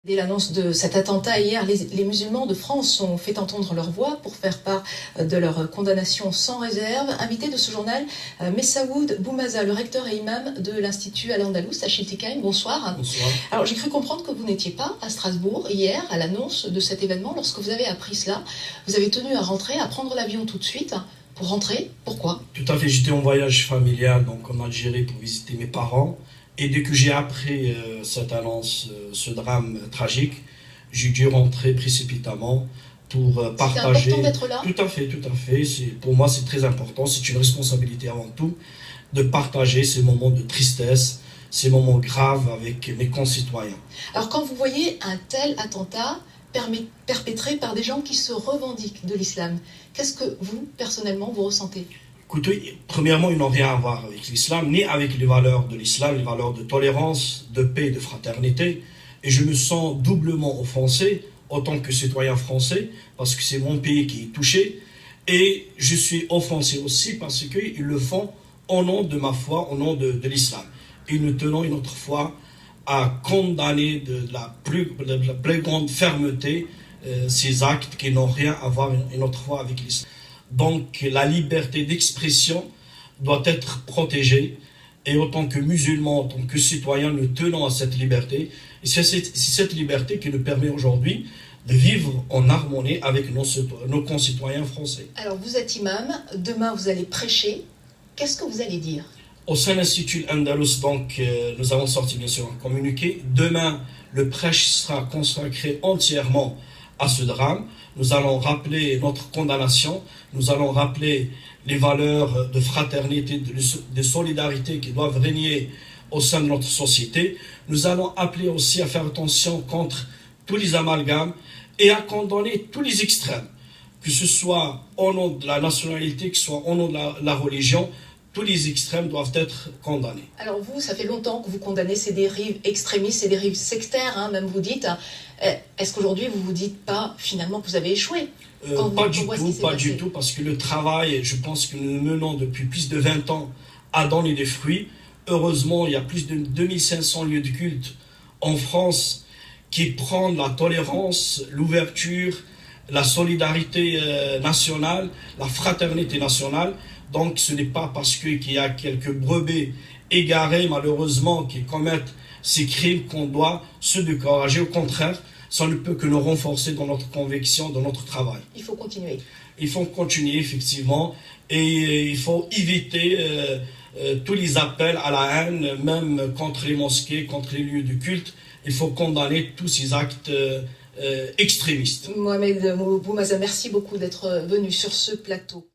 Dès l'annonce de cet attentat hier, les musulmans de France ont fait entendre leur voix pour faire part de leur condamnation sans réserve. Invité de ce journal, Messaoud Boumaza, le recteur et imam de l'Institut Al-Andalus à Chiltikaïn. Bonsoir. Bonsoir. Alors j'ai cru comprendre que vous n'étiez pas à Strasbourg hier à l'annonce de cet événement. Lorsque vous avez appris cela, vous avez tenu à rentrer, à prendre l'avion tout de suite pour rentrer. Pourquoi? Tout à fait, j'étais en voyage familial donc en Algérie pour visiter mes parents. Et dès que j'ai appris cette annonce, ce drame tragique, j'ai dû rentrer précipitamment pour partager. C'est important d'être là? Tout à fait, tout à fait. Pour moi, c'est très important. C'est une responsabilité avant tout de partager ces moments de tristesse, ces moments graves avec mes concitoyens. Alors quand vous voyez un tel attentat perpétré par des gens qui se revendiquent de l'islam, qu'est-ce que vous, personnellement, vous ressentez? Écoutez, premièrement, ils n'ont rien à voir avec l'islam, ni avec les valeurs de l'islam, les valeurs de tolérance, de paix, de fraternité. Et je me sens doublement offensé, autant que citoyen français, parce que c'est mon pays qui est touché. Et je suis offensé aussi parce qu'ils le font au nom de ma foi, au nom de l'islam. Et nous tenons une autre fois à condamner de la plus grande fermeté ces actes qui n'ont rien à voir une autre fois avec l'islam. Donc la liberté d'expression doit être protégée et autant que musulmans, en tant que citoyens, nous tenons à cette liberté. Et c'est cette liberté qui nous permet aujourd'hui de vivre en harmonie avec nos concitoyens français. Alors vous êtes imam, demain vous allez prêcher, qu'est-ce que vous allez dire? Au sein de l'Institut Andalus, donc, nous avons sorti bien sûr un communiqué. Demain, le prêche sera consacré entièrement à ce drame. Nous allons rappeler notre condamnation, nous allons rappeler les valeurs de fraternité, de solidarité qui doivent régner au sein de notre société. Nous allons appeler aussi à faire attention contre tous les amalgames et à condamner tous les extrêmes, que ce soit au nom de la nationalité, que ce soit au nom de la religion. Tous les extrêmes doivent être condamnés. Alors vous, ça fait longtemps que vous condamnez ces dérives extrémistes, ces dérives sectaires, hein, même vous dites. Est-ce qu'aujourd'hui vous vous dites pas finalement que vous avez échoué? Pas du tout, parce que le travail, je pense que nous menons depuis plus de 20 ans, a donné des fruits. Heureusement, il y a plus de 2500 lieux de culte en France qui prennent la tolérance, l'ouverture, la solidarité nationale, la fraternité nationale. Donc ce n'est pas parce qu'il y a quelques brebis égarés, malheureusement, qui commettent ces crimes qu'on doit se décourager. Au contraire, ça ne peut que nous renforcer dans notre conviction, dans notre travail. Il faut continuer. Il faut continuer, effectivement, et il faut éviter tous les appels à la haine, même contre les mosquées, contre les lieux de culte. Il faut condamner tous ces actes extrémistes. Mohamed Boumaza, merci beaucoup d'être venu sur ce plateau.